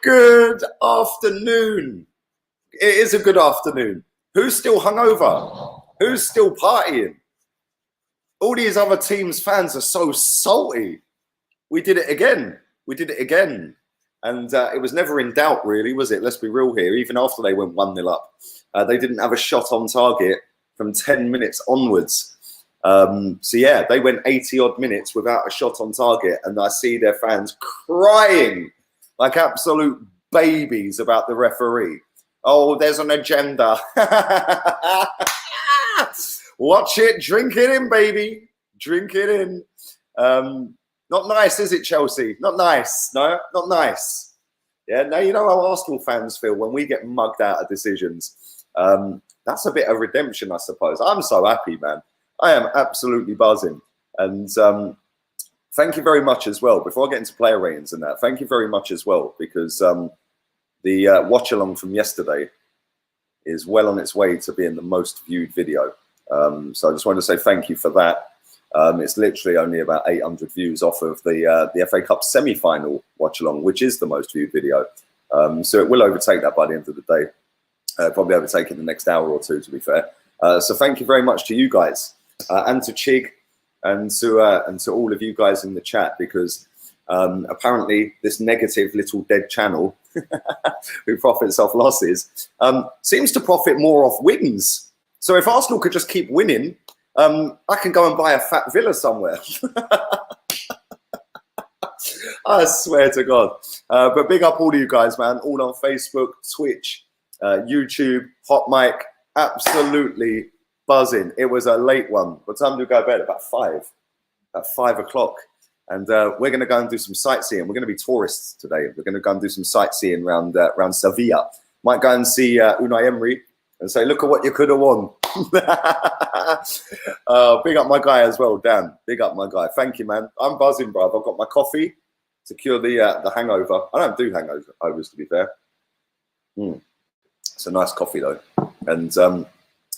Good afternoon. It is a good afternoon. Who's still hungover? Who's still partying? All these other teams' fans are so salty. We did it again. We did it again. And it was never in doubt, really, was it? Let's be real here. Even after they went 1-0 up, they didn't have a shot on target from 10 minutes onwards. So, yeah, they went 80-odd minutes without a shot on target. And I see their fans crying like absolute babies about the referee. Oh, there's an agenda. Watch it, drink it in, baby. Drink it in. Not nice, is it, Chelsea? Not nice. No, not nice. Yeah, now you know how Arsenal fans feel when we get mugged out of decisions. That's a bit of redemption, I suppose. I'm so happy, man. I am absolutely buzzing. And thank you very much as well. Before I get into player ratings and that, thank you very much as well, because the watch-along from yesterday is well on its way to being the most viewed video. So I just wanted to say thank you for that. It's literally only about 800 views off of the FA Cup semi-final watch-along, which is the most viewed video. So it will overtake that by the end of the day. Probably overtake it in the next hour or two, to be fair. So thank you very much to you guys and to Chig and to all of you guys in the chat, because apparently this negative little dead channel who profits off losses seems to profit more off wins. So if Arsenal could just keep winning, I can go and buy a fat villa somewhere. I swear to God. But big up all of you guys, man. All on Facebook, Twitch, YouTube, HOTMIC. Absolutely buzzing. It was a late one. What time do we go to bed? About 5. At 5 o'clock. And we're going to go and do some sightseeing. We're going to be tourists today. We're going to go and do some sightseeing around Sevilla. Might go and see Unai Emery and say, look at what you could have won. Big up my guy as well, Dan. Big up my guy. Thank you, man. I'm buzzing, bruv. I've got my coffee to cure the hangover. I don't do hangovers, to be fair. It's a nice coffee, though. And,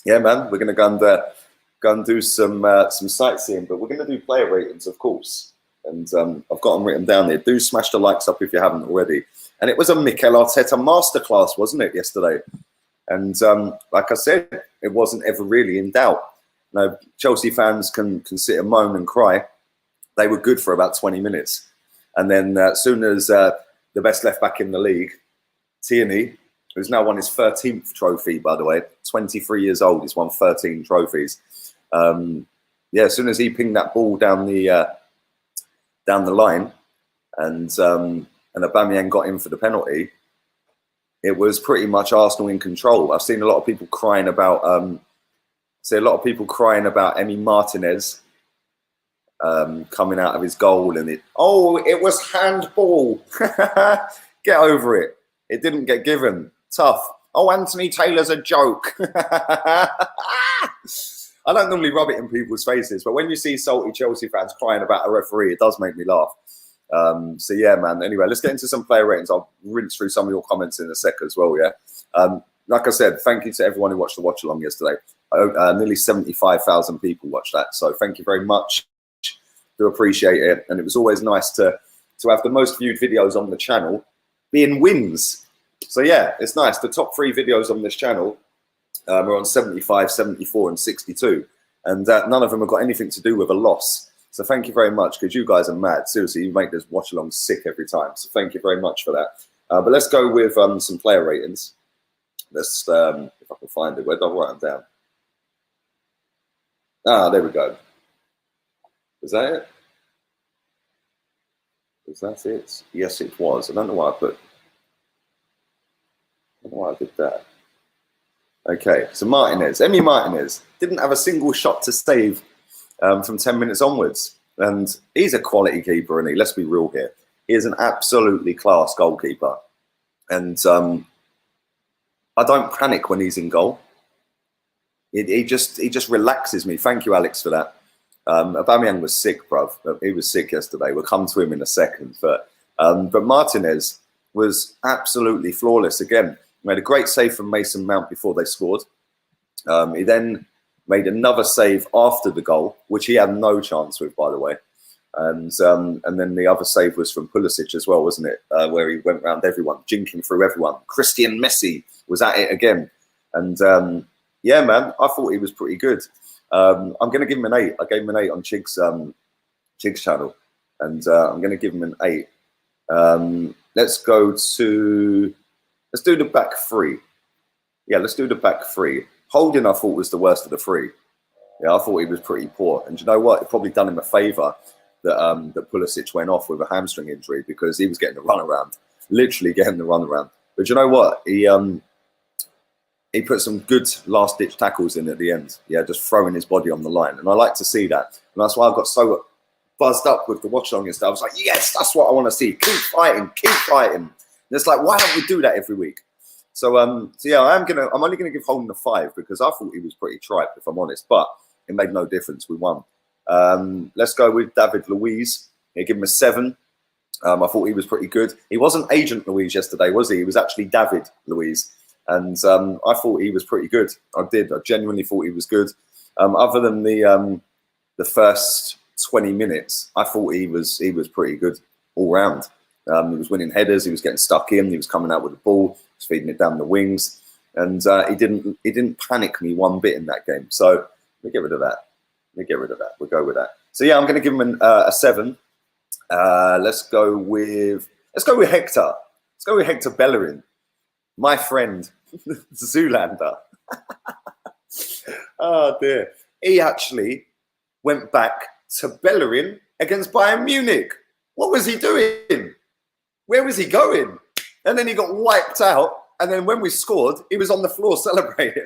yeah, man, we're going to go and do some sightseeing. But we're going to do player ratings, of course. And I've got them written down there. Do smash the likes up if you haven't already. And it was a Mikel Arteta Masterclass, wasn't it, yesterday? And like I said, it wasn't ever really in doubt. Now, Chelsea fans can sit and moan and cry. They were good for about 20 minutes. And then as soon as the best left back in the league, Tierney, who's now won his 13th trophy, by the way, 23 years old, he's won 13 trophies. Yeah, as soon as he pinged that ball down the line and Aubameyang got in for the penalty, it was pretty much Arsenal in control. I've seen a lot of people crying about Emi Martinez coming out of his goal, and it was handball. Get over it. It didn't get given. Tough. Oh, Anthony Taylor's a joke. I don't normally rub it in people's faces, but when you see salty Chelsea fans crying about a referee, it does make me laugh. So yeah, man. Anyway, let's get into some player ratings. I'll rinse through some of your comments in a sec as well. Yeah. Like I said, thank you to everyone who watched the watch along yesterday. Nearly 75,000 people watched that. So thank you very much. Do appreciate it. And it was always nice to have the most viewed videos on the channel being wins. So yeah, it's nice. The top 3 videos on this channel are on 75, 74 and 62. And none of them have got anything to do with a loss. So thank you very much, because you guys are mad. Seriously, you make this watch along sick every time. So thank you very much for that. But let's go with some player ratings. Let's, if I can find it, where do I write them down? Ah, there we go. Is that it? Is that it? Yes, it was. I don't know why I don't know why I did that. Okay, so Emi Martinez, didn't have a single shot to save from 10 minutes onwards. And he's a quality keeper, and let's be real here. He is an absolutely class goalkeeper. And I don't panic when he's in goal. He just relaxes me. Thank you, Alex, for that. Aubameyang was sick, bruv. He was sick yesterday. We'll come to him in a second. But Martinez was absolutely flawless again. Made a great save from Mason Mount before they scored. He then made another save after the goal, which he had no chance with, by the way. And then the other save was from Pulisic as well, wasn't it? Where he went round everyone, jinking through everyone. Christian Messi was at it again. And yeah, man, I thought he was pretty good. I'm going to give him an 8. I gave him an 8 on Chig's channel. And I'm going to give him an 8. Let's do the back three. Yeah, let's do the back three. Holding, I thought, was the worst of the three. Yeah, I thought he was pretty poor. And you know what? It probably done him a favour that Pulisic went off with a hamstring injury, because he was getting the runaround, literally getting the runaround. But you know what? He put some good last-ditch tackles in at the end. Yeah, just throwing his body on the line. And I like to see that. And that's why I got so buzzed up with the watch-along and stuff. I was like, yes, that's what I want to see. Keep fighting, keep fighting. And it's like, why don't we do that every week? So yeah, I'm only gonna give Holden a 5, because I thought he was pretty tripe, if I'm honest. But it made no difference. We won. Let's go with David Luiz. I give him a 7. I thought he was pretty good. He wasn't Agent Luiz yesterday, was he? He was actually David Luiz. And I thought he was pretty good. I genuinely thought he was good. Other than the first 20 minutes, I thought he was pretty good all round. He was winning headers. He was getting stuck in. He was coming out with the ball. He was feeding it down the wings. And he didn't panic me one bit in that game. So let me get rid of that. We'll go with that. So yeah, I'm going to give him a 7. Let's go with Hector. Let's go with Hector Bellerin, my friend, Zoolander. Oh dear. He actually went back to Bellerin against Bayern Munich. What was he doing? Where was he going? And then he got wiped out. And then when we scored, he was on the floor celebrating.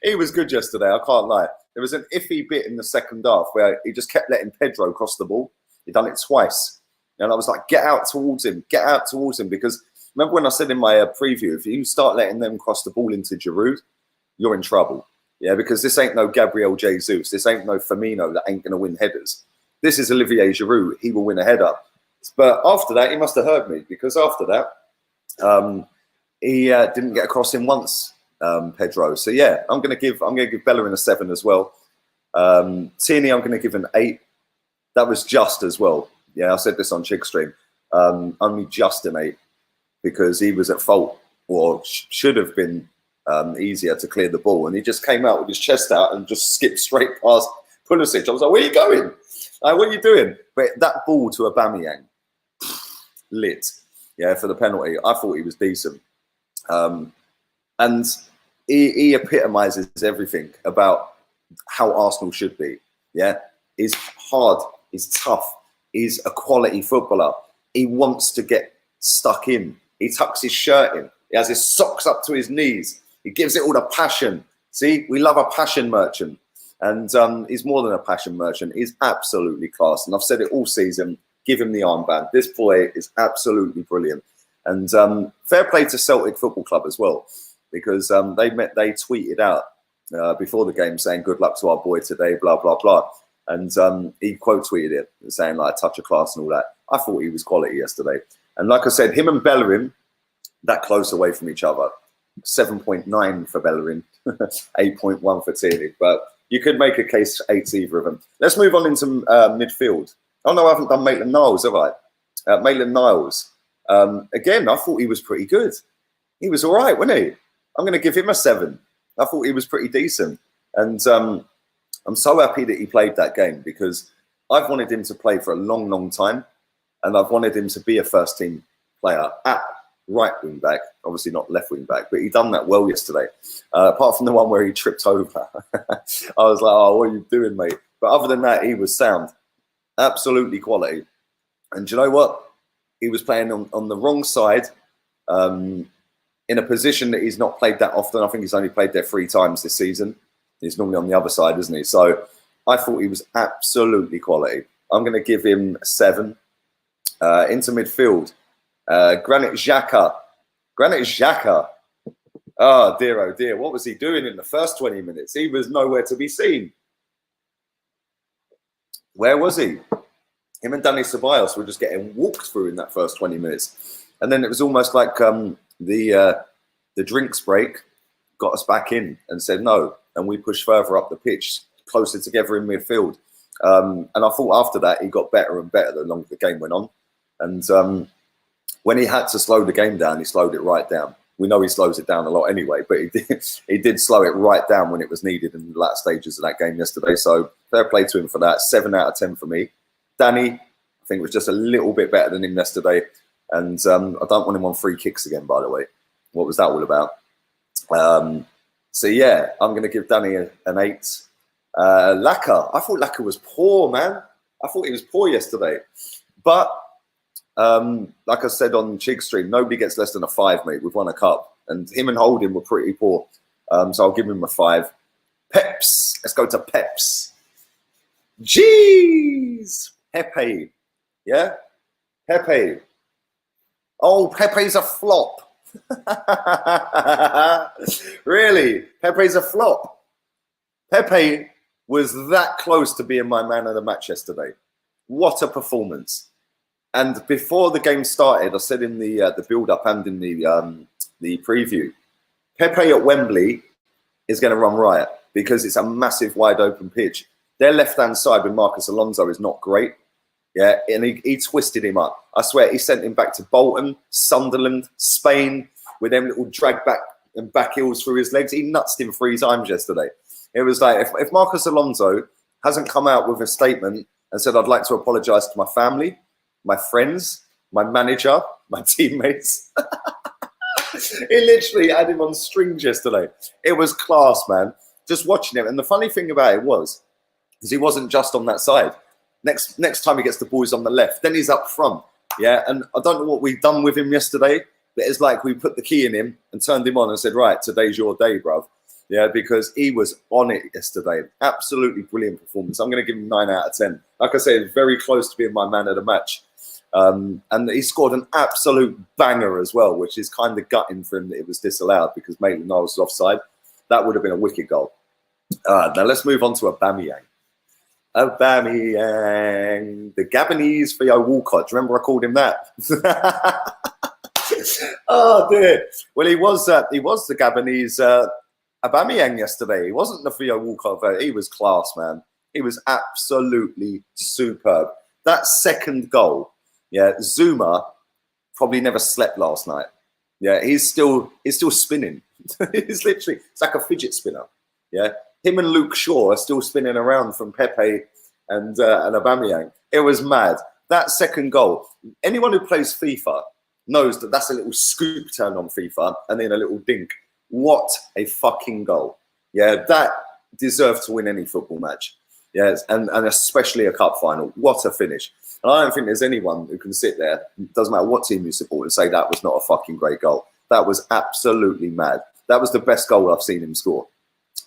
He was good yesterday, I can't lie. There was an iffy bit in the second half where he just kept letting Pedro cross the ball. He'd done it twice. And I was like, get out towards him, because remember when I said in my preview, if you start letting them cross the ball into Giroud, you're in trouble. Yeah, because this ain't no Gabriel Jesus. This ain't no Firmino that ain't going to win headers. This is Olivier Giroud. He will win a header. But after that, he must have heard me, because after that, he didn't get across him once, Pedro. So yeah, I'm going to give Bellerin a 7 as well. Tierney, I'm going to give an 8. That was just as well. Yeah, I said this on Chigstream. Only just an 8, because he was at fault, or should have been easier to clear the ball, and he just came out with his chest out and just skipped straight past Pulisic. I was like, where are you going? Like, what are you doing? But that ball to Aubameyang, lit. Yeah, for the penalty. I thought he was decent. And he epitomizes everything about how Arsenal should be. Yeah, he's hard, he's tough, he's a quality footballer. He wants to get stuck in. He tucks his shirt in. He has his socks up to his knees. He gives it all the passion. See, we love a passion merchant. And he's more than a passion merchant. He's absolutely class. And I've said it all season. Give him the armband. This boy is absolutely brilliant. And fair play to Celtic Football Club as well, because they tweeted out before the game saying good luck to our boy today, blah, blah, blah. And he quote tweeted it saying like a touch of class and all that. I thought he was quality yesterday. And like I said, him and Bellerin, that close away from each other. 7.9 for Bellerin, 8.1 for Tierney. But you could make a case 8 either of them. Let's move on into midfield. Oh no, I haven't done Maitland-Niles, have I? Maitland-Niles. Again, I thought he was pretty good. He was all right, wasn't he? I'm going to give him a 7. I thought he was pretty decent. And I'm so happy that he played that game, because I've wanted him to play for a long, long time. And I've wanted him to be a first-team player at right wing back, obviously not left wing back, but he done that well yesterday. Apart from the one where he tripped over. I was like, oh, what are you doing, mate? But other than that, he was sound. Absolutely quality. And do you know what? He was playing on the wrong side, in a position that he's not played that often. I think he's only played there 3 times this season. He's normally on the other side, isn't he? So I thought he was absolutely quality. I'm going to give him a 7. Into midfield, Granit Xhaka. Oh dear, what was he doing in the first 20 minutes? He was nowhere to be seen. Where was he? Him and Dani Ceballos were just getting walked through in that first 20 minutes. And then it was almost like the drinks break got us back in and said, no, and we pushed further up the pitch, closer together in midfield. And I thought after that, he got better and better the longer the game went on. And when he had to slow the game down, he slowed it right down. We know he slows it down a lot anyway, but he did slow it right down when it was needed in the latter stages of that game yesterday. So fair play to him for that. 7 out of 10 for me. Danny, I think, was just a little bit better than him yesterday. And I don't want him on free kicks again, by the way. What was that all about? So, yeah, I'm going to give Danny an 8. Laka, I thought Laka was poor, man. I thought he was poor yesterday. But like I said on Chig Stream, nobody gets less than a 5, mate. We've won a cup. And him and Holding were pretty poor. So I'll give him a 5. Peps. Let's go to Peps. Jeez. Pepe. Yeah? Pepe. Oh, Pepe's a flop. Really? Pepe's a flop. Pepe was that close to being my man of the match yesterday. What a performance. And before the game started, I said in the build-up and in the preview, Pepe at Wembley is going to run riot because it's a massive, wide-open pitch. Their left-hand side with Marcus Alonso is not great. Yeah, and he twisted him up. I swear, he sent him back to Bolton, Sunderland, Spain, with them little drag back and back heels through his legs. He nutsed him 3 times yesterday. It was like, if Marcus Alonso hasn't come out with a statement and said, I'd like to apologise to my family, my friends, my manager, my teammates. He literally had him on strings yesterday. It was class, man. Just watching him. And the funny thing about it was he wasn't just on that side. Next time he gets the boys on the left, then he's up front. Yeah, and I don't know what we've done with him yesterday, but it's like we put the key in him and turned him on and said, right, today's your day, bruv. Yeah, because he was on it yesterday. Absolutely brilliant performance. I'm going to give him 9 out of 10. Like I said, very close to being my man of the match. And he scored an absolute banger as well, which is kind of gutting for him that it was disallowed because Maitland-Niles was offside. That would have been a wicked goal. Now let's move on to Aubameyang. Aubameyang, the Gabonese Theo Walcott. Do you remember I called him that? Oh dear. Well, he was the Gabonese Aubameyang yesterday. He wasn't the Theo Walcott. He was class, man. He was absolutely superb. That second goal, yeah. Zuma probably never slept last night. Yeah, he's still spinning. It's like a fidget spinner. Yeah. Him and Luke Shaw are still spinning around from Pepe and Aubameyang. It was mad. That second goal, anyone who plays FIFA knows that that's a little scoop turn on FIFA and then a little dink. What a fucking goal. Yeah, that deserved to win any football match. Yes, and especially a cup final. What a finish. And I don't think there's anyone who can sit there, doesn't matter what team you support, and say that was not a fucking great goal. That was absolutely mad. That was the best goal I've seen him score.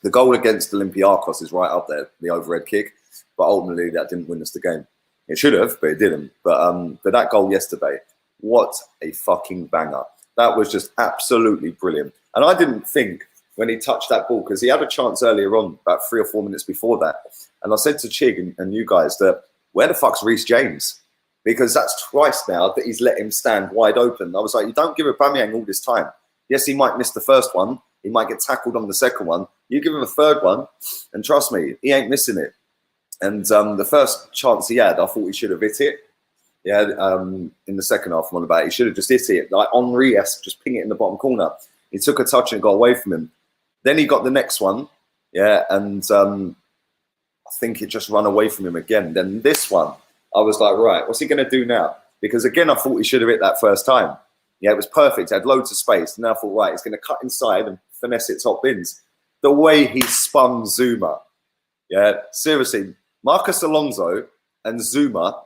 The goal against Olympiacos is right up there, the overhead kick, but ultimately that didn't win us the game. It should have, but it didn't. But that goal yesterday, what a fucking banger. That was just absolutely brilliant. And I didn't think when he touched that ball, because he had a chance earlier on, about 3 or 4 minutes before that. And I said to Chig and you guys that, where the fuck's Reece James? Because that's twice now that he's let him stand wide open. I was like, you don't give Aubameyang all this time. Yes, he might miss the first one. He might get tackled on the second one. You give him a third one, and trust me, he ain't missing it. And the first chance he had, I thought he should have hit it. Yeah, in the second half, I'm on about it. He should have just hit it. Like Henri-esque, just ping it in the bottom corner. He took a touch and got away from him. Then he got the next one. Yeah, and I think it just ran away from him again. Then this one, I was like, right, what's he going to do now? Because again, I thought he should have hit that first time. Yeah, it was perfect. It had loads of space. And then I thought, right, he's going to cut inside and finesse it top bins. The way he spun Zuma. Yeah, seriously, Marcus Alonso and Zuma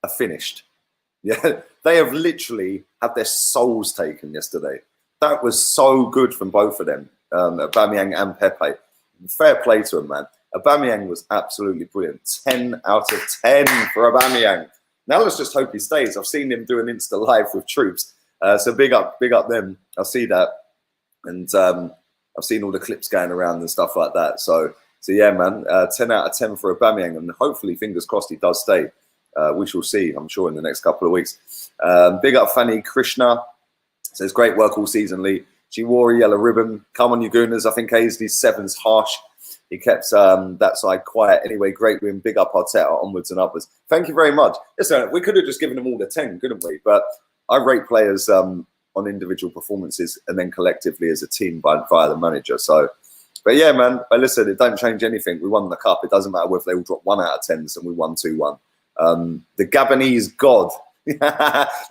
are finished. Yeah, they have literally had their souls taken yesterday. That was so good from both of them, Aubameyang and Pepe. Fair play to them, man. Aubameyang was absolutely brilliant. 10 out of 10 for Aubameyang. Now let's just hope he stays. I've seen him do an Insta live with troops. So big up them. I see that. And I've seen all the clips going around and stuff like that. So yeah, man, 10 out of 10 for Aubameyang. And hopefully, fingers crossed, he does stay. We shall see, I'm sure, in the next couple of weeks. Big up Fanny Krishna. Says, great work all season, Lee. She wore a yellow ribbon. Come on, you gooners. I think Aisley's 7's harsh. He kept that side quiet. Anyway, great win. Big up Arteta, onwards and upwards. Thank you very much. Listen, we could have just given them all a 10, couldn't we? But I rate players on individual performances and then collectively as a team via the manager. So, but yeah, man, listen, it don't change anything. We won the cup. It doesn't matter whether they all drop 1 out of 10s and we won 2-1. The Gabonese God.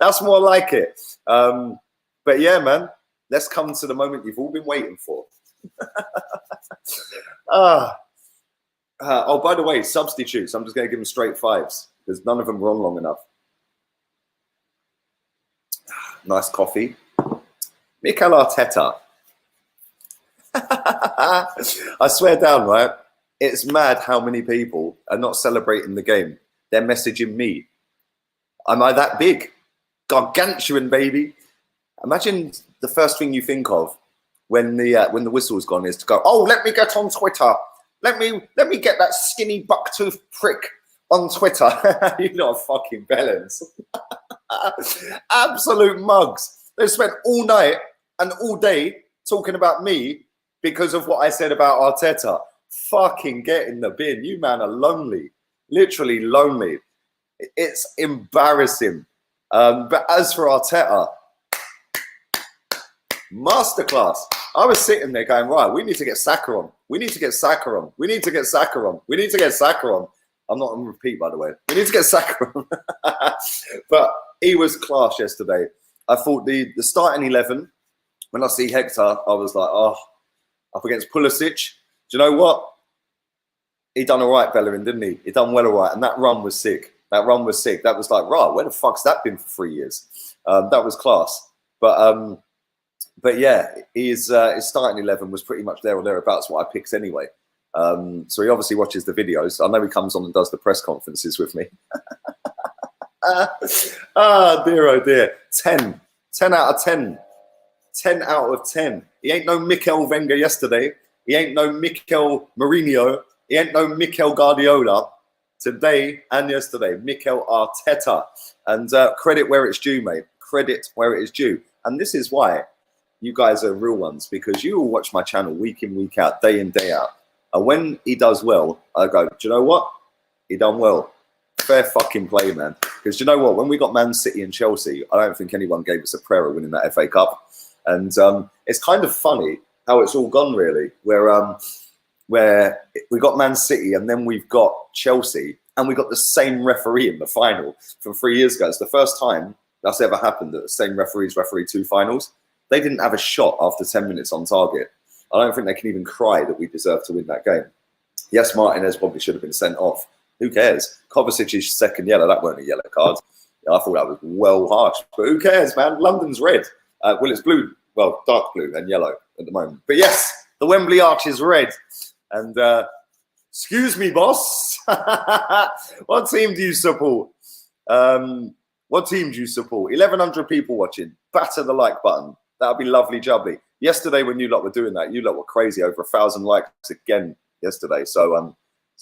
That's more like it. But yeah, man, let's come to the moment you've all been waiting for. Oh, by the way, substitutes. I'm just going to give them straight 5s because none of them were on long enough. Nice coffee. Mikel Arteta. I swear down, right? It's mad how many people are not celebrating the game. They're messaging me. Am I that big? Gargantuan, baby. Imagine the first thing you think of when the whistle's gone is to go, oh, let me get on Twitter. Let me get that skinny bucktooth prick on Twitter. You know, fucking bellends. Absolute mugs. They spent all night and all day talking about me because of what I said about Arteta. Fucking get in the bin. You man are lonely. Literally lonely. It's embarrassing. But as for Arteta, masterclass. I was sitting there going, right, we need to get Saka on. We need to get Saka on. We need to get Saka on. We need to get Saka on. I'm not on repeat, by the way. We need to get Saka on. But he was class yesterday. I thought the starting 11, when I see Hector, I was like, oh, up against Pulisic. Do you know what? He done all right, Bellerin, didn't he? He done well all right. And that run was sick. That run was sick. That was like, right, where the fuck's that been for 3 years? That was class. But yeah, his starting 11 was pretty much there or thereabouts what I picked anyway. So he obviously watches the videos. I know he comes on and does the press conferences with me. Dear, oh dear. 10 out of 10. 10 out of 10. He ain't no Mikel Wenger yesterday. He ain't no Mikel Mourinho. He ain't no Mikel Guardiola. Today and yesterday, Mikel Arteta. And credit where it's due, mate. Credit where it is due. And this is why you guys are real ones, because you all watch my channel week in, week out, day in, day out. And when he does well, I go, do you know what? He done well. Fair fucking play, man. Because do you know what? When we got Man City and Chelsea, I don't think anyone gave us a prayer of winning that FA Cup. And it's kind of funny how it's all gone, really, where we got Man City and then we've got Chelsea and we got the same referee in the final from 3 years ago. It's the first time that's ever happened that the same referees referee 2 finals. They didn't have a shot after 10 minutes on target. I don't think they can even cry that we deserve to win that game. Yes, Martinez probably should have been sent off. Who cares? Kovacic's second yellow, that weren't a yellow card. I thought that was well harsh. But who cares, man? London's red. Well, it's blue. Well, dark blue and yellow at the moment. But yes, the Wembley Arch is red. And excuse me, boss. What team do you support? What team do you support? 1,100 people watching. Batter the like button. That would be lovely jubbly. Yesterday, when you lot were doing that, you lot were crazy. Over 1,000 likes again yesterday. So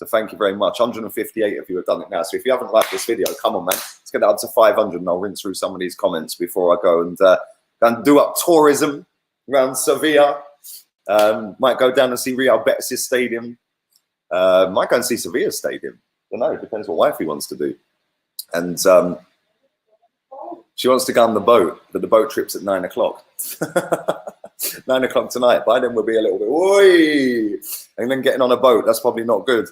thank you very much. 158 of you have done it now. So if you haven't liked this video, come on, man. Let's get that up to 500 and I'll rinse through some of these comments before I go and do up tourism around Sevilla. Might go down and see Real Betis' stadium. Might go and see Sevilla stadium. I don't know. It depends what wifey wants to do. And she wants to go on the boat, but the boat trip's at 9 o'clock. 9 o'clock tonight. By then we'll be a little bit, oi! And then getting on a boat, that's probably not good.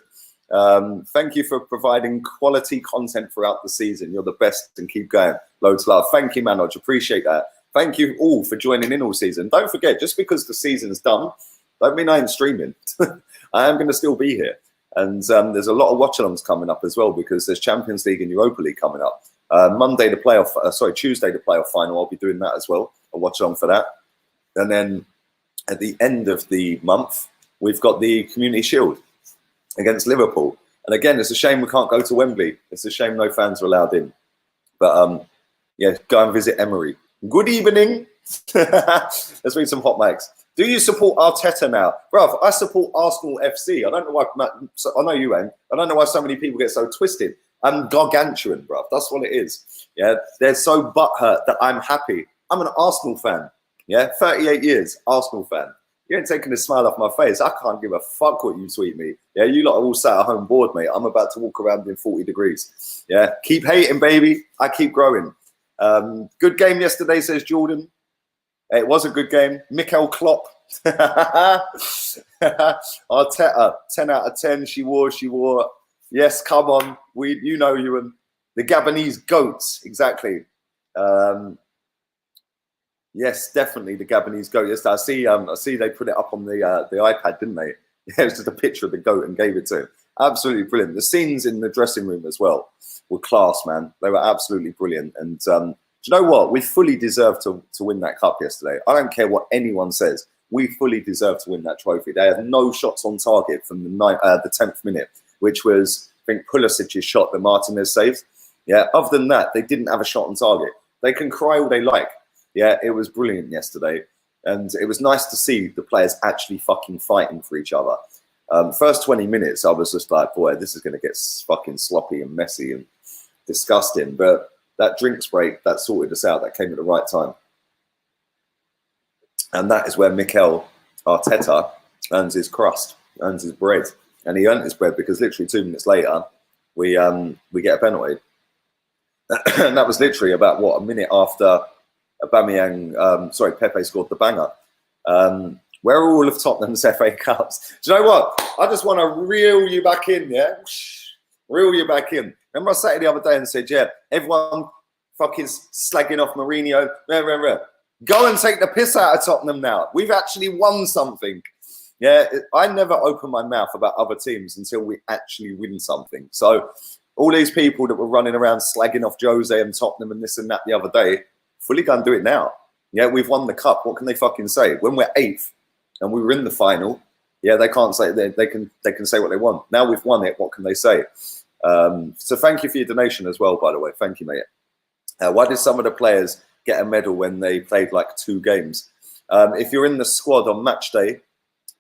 Thank you for providing quality content throughout the season. You're the best and keep going. Loads of love. Thank you, Manoj. Appreciate that. Thank you all for joining in all season. Don't forget, just because the season's done, don't mean I ain't streaming. I am going to still be here. And there's a lot of watch-alongs coming up as well because there's Champions League and Europa League coming up. Tuesday the playoff final. I'll be doing that as well. I'll watch along for that. And then at the end of the month, we've got the Community Shield against Liverpool. And again, it's a shame we can't go to Wembley. It's a shame no fans are allowed in. But yeah, go and visit Emery. Good evening. Let's read some hot mics. Do you support Arteta now? Bruv, I support Arsenal FC. I don't know why, I know you ain't. I don't know why so many people get so twisted. I'm gargantuan, bruv. That's what it is. Yeah, they're so butthurt that I'm happy. I'm an Arsenal fan. Yeah, 38 years, Arsenal fan. You ain't taking a smile off my face. I can't give a fuck what you tweet me. Yeah, you lot are all sat at home bored, mate. I'm about to walk around in 40 degrees. Yeah, keep hating, baby. I keep growing. Good game yesterday, says Jordan. It was a good game. Mikel Klopp. Arteta, 10 out of 10. She wore. Yes, come on. You know you and the Gabonese goats. Exactly. Yes, definitely the Gabonese goat. Yes, I see they put it up on the iPad, didn't they? Yeah, it was just a picture of the goat and gave it to him. Absolutely brilliant. The scenes in the dressing room as well were class, man. They were absolutely brilliant. And do you know what? We fully deserved to win that cup yesterday. I don't care what anyone says. We fully deserved to win that trophy. They had no shots on target from the 10th minute, which was, I think, Pulisic's shot that Martinez saved. Yeah, other than that, they didn't have a shot on target. They can cry all they like. Yeah, it was brilliant yesterday. And it was nice to see the players actually fucking fighting for each other. First 20 minutes, I was just like, boy, this is going to get fucking sloppy and messy and disgusting. But that drinks break, that sorted us out. That came at the right time. And that is where Mikel Arteta earns his crust, earns his bread. And he earned his bread because literally 2 minutes later, we get a penalty. And that was literally about, what, a minute after Pepe scored the banger. Where are all of Tottenham's FA Cups? Do you know what? I just want to reel you back in, yeah? Reel you back in. Remember I sat here the other day and said, yeah, everyone fucking slagging off Mourinho. Go and take the piss out of Tottenham now. We've actually won something. Yeah, I never open my mouth about other teams until we actually win something. So all these people that were running around slagging off Jose and Tottenham and this and that the other day, fully go and do it now. Yeah, we've won the cup. What can they fucking say? When we're 8th and we were in the final, yeah, they can't say they can say what they want. Now we've won it. What can they say? So thank you for your donation as well, by the way. Thank you, mate. Why did some of the players get a medal when they played like 2 games? If you're in the squad on match day,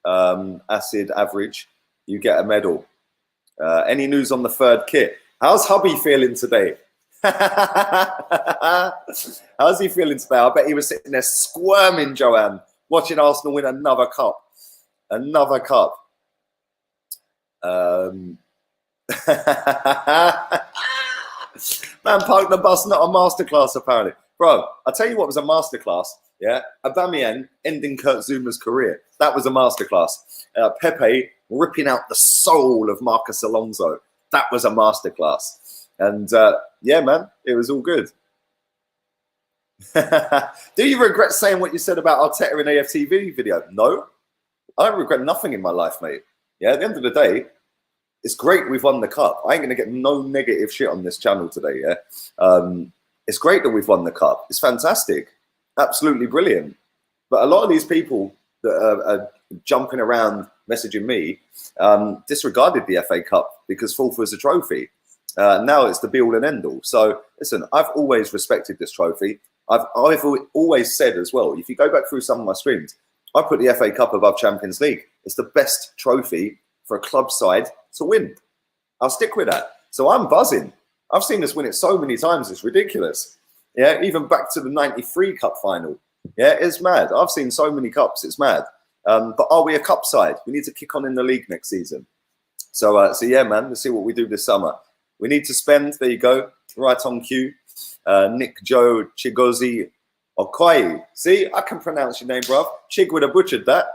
acid average, you get a medal. Any news on the 3rd kit? How's hubby feeling today? How's he feeling today? I bet he was sitting there squirming, Joanne, watching Arsenal win another cup. Another cup. Man parked the bus, not a masterclass, apparently. Bro, I'll tell you what was a masterclass. Yeah, Aubameyang ending Kurt Zuma's career. That was a masterclass. Pepe ripping out the soul of Marcus Alonso. That was a masterclass. And yeah, man, it was all good. Do you regret saying what you said about Arteta in AFTV video? No, I don't regret nothing in my life, mate. Yeah, at the end of the day, it's great we've won the cup. I ain't going to get no negative shit on this channel today, yeah? It's great that we've won the cup. It's fantastic. Absolutely brilliant. But a lot of these people that are jumping around messaging me disregarded the FA Cup because 4th was a trophy. Now it's the be-all and end-all. So, listen, I've always respected this trophy. I've always said as well, if you go back through some of my streams, I put the FA Cup above Champions League. It's the best trophy for a club side to win. I'll stick with that. So I'm buzzing. I've seen us win it so many times, it's ridiculous. Yeah, even back to the 93 Cup final. Yeah, it's mad. I've seen so many cups, it's mad. But are we a cup side? We need to kick on in the league next season. So yeah, man, let's see what we do this summer. We need to spend, there you go, right on cue. Nick Joe Chigozi Okoye. See, I can pronounce your name, bruv. Chig would have butchered that.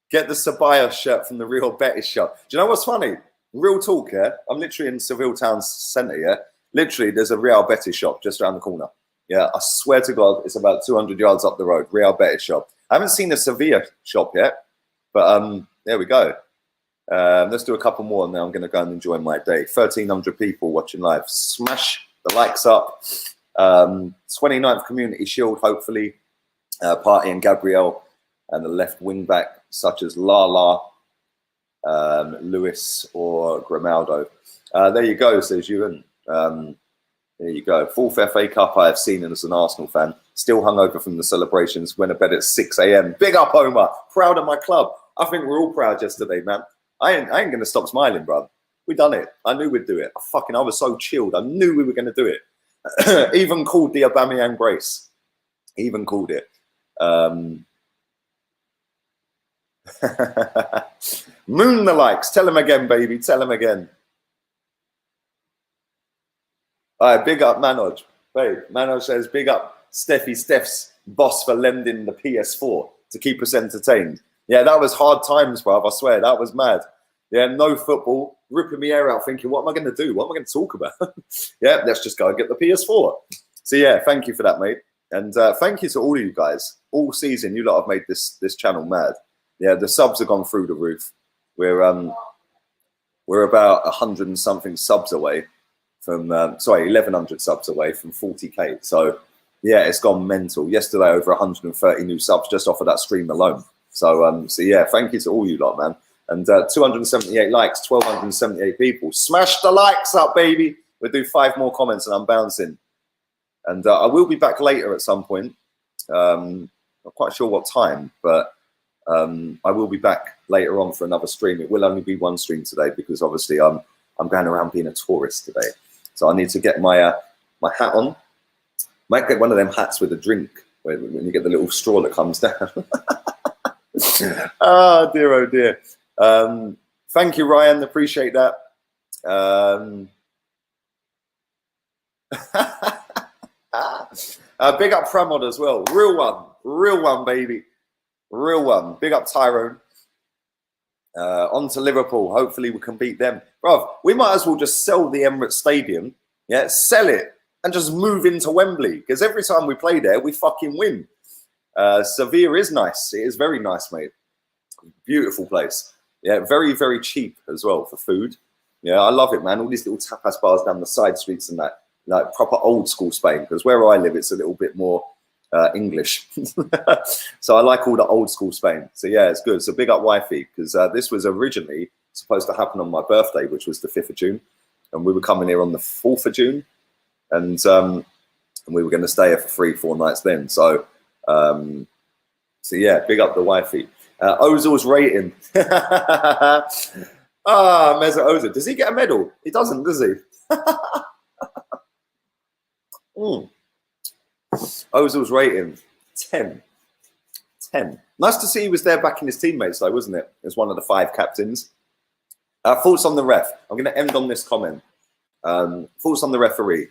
Get the Ceballos shirt from the Real Betis shop. Do you know what's funny? Real talk, yeah? I'm literally in Seville Town Centre, yeah? Literally, there's a Real Betis shop just around the corner. Yeah, I swear to God, it's about 200 yards up the road, Real Betis shop. I haven't seen a Sevilla shop yet, but there we go. Let's do a couple more and then I'm going to go and enjoy my day. 1,300 people watching live. Smash the likes up. 29th Community Shield, hopefully. Partey and Gabriel and the left wing back, such as Lala, Lewis or Grimaldo. There you go, says Ewan. There you go. 4th FA Cup I have seen as an Arsenal fan. Still hungover from the celebrations. Went to bed at 6 a.m. Big up, Omar. Proud of my club. I think we're all proud yesterday, man. I ain't going to stop smiling, bro. We done it. I knew we'd do it. I was so chilled. I knew we were going to do it. Even called the Aubameyang brace. Even called it. Moon the likes. Tell him again, baby. Tell him again. All right, big up Manoj. Babe, Manoj says, big up Steph's boss for lending the PS4 to keep us entertained. Yeah, that was hard times, bruv. I swear, that was mad. Yeah, no football, ripping my hair out thinking, what am I going to do? What am I going to talk about? Yeah, let's just go and get the PS4. So yeah, thank you for that, mate. And thank you to all of you guys. All season, you lot have made this channel mad. Yeah, the subs have gone through the roof. We're about 100 and something subs away from 1,100 subs away from 40k. So yeah, it's gone mental. Yesterday, over 130 new subs just off of that stream alone. So yeah, thank you to all you lot, man. And 278 likes, 1,278 people. Smash the likes up, baby. We'll do 5 more comments and I'm bouncing. And I will be back later at some point. Not quite sure what time, but I will be back later on for another stream. It will only be one stream today because obviously I'm going around being a tourist today. So I need to get my my hat on. Might get one of them hats with a drink when you get the little straw that comes down. Oh dear, oh dear. Thank you, Ryan. Appreciate that. Big up Pramod as well. Real one, baby. Real one. Big up Tyrone. On to Liverpool. Hopefully we can beat them. Bruv, we might as well just sell the Emirates Stadium. Yeah, sell it and just move into Wembley. Because every time we play there, we fucking win. Sevilla is nice. It is very nice, mate. Beautiful place. Yeah, very, very cheap as well for food. Yeah, I love it, man. All these little tapas bars down the side streets and that. Like proper old school Spain. Because where I live, it's a little bit more English. So I like all the old school Spain. So yeah, it's good. So big up wifey. Because this was originally supposed to happen on my birthday, which was the 5th of June. And we were coming here on the 4th of June. And we were going to stay here for 3-4 nights then. So yeah, big up the wifey. Ozil's rating. Mesut Ozil. Does he get a medal? He doesn't, does he? Ozil's rating 10. Nice to see he was there backing his teammates though, wasn't it? As one of the 5 captains. Thoughts on the ref. I'm going to end on this comment. Thoughts on the referee.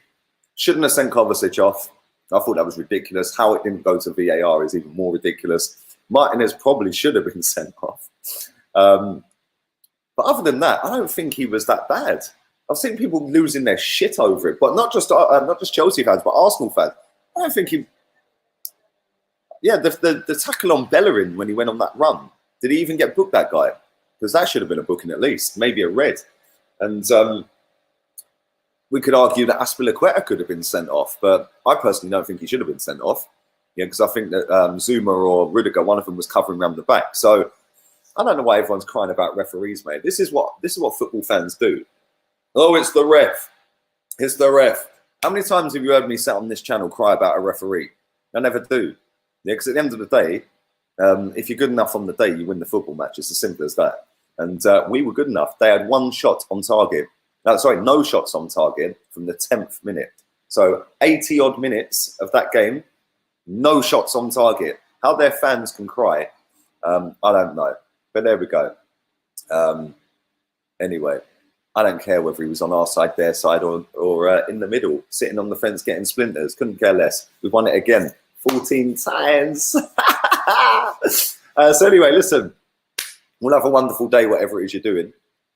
Shouldn't have sent Kovacic off. I thought that was ridiculous. How it didn't go to VAR is even more ridiculous. Martinez probably should have been sent off. But other than that, I don't think he was that bad. I've seen people losing their shit over it, but not just Chelsea fans, but Arsenal fans. I don't think he. Yeah, the tackle on Bellerin when he went on that run. Did he even get booked, that guy? Because that should have been a booking at least, maybe a red. And we could argue that Aspilicueta could have been sent off, but I personally don't think he should have been sent off. Yeah, because I think that Zuma or Rudiger, one of them was covering around the back. So I don't know why everyone's crying about referees, mate. This is what football fans do. Oh, it's the ref. It's the ref. How many times have you heard me sat on this channel cry about a referee? I never do. Yeah, because at the end of the day, if you're good enough on the day, you win the football match. It's as simple as that. And we were good enough. They had 1 shot on target. No shots on target from the 10th minute. So 80 odd minutes of that game, no shots on target. How their fans can cry, I don't know. But there we go. Anyway, I don't care whether he was on our side, their side, or in the middle, sitting on the fence getting splinters. Couldn't care less. We've won it again, 14 times. So anyway, listen, we'll have a wonderful day, whatever it is you're doing.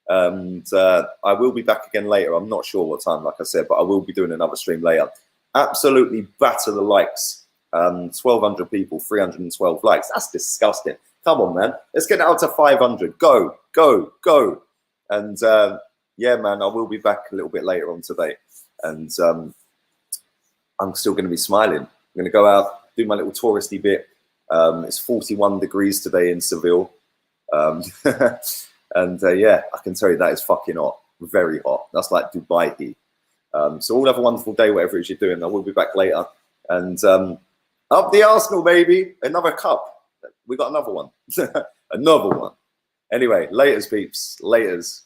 And I will be back again later. I'm not sure what time, like I said, but I will be doing another stream later. Absolutely batter the likes. 1,200 people, 312 likes. That's disgusting. Come on, man. Let's get it out to 500. Go, go, go. And yeah, man, I will be back a little bit later on today. And I'm still going to be smiling. I'm going to go out, do my little touristy bit. It's 41 degrees today in Seville. And yeah, I can tell you that is fucking hot. Very hot. That's like Dubai heat. So all have a wonderful day, whatever it is you're doing. I will be back later. And up the Arsenal, baby. Another cup. We got another one. Another one. Anyway, laters, peeps. Laters.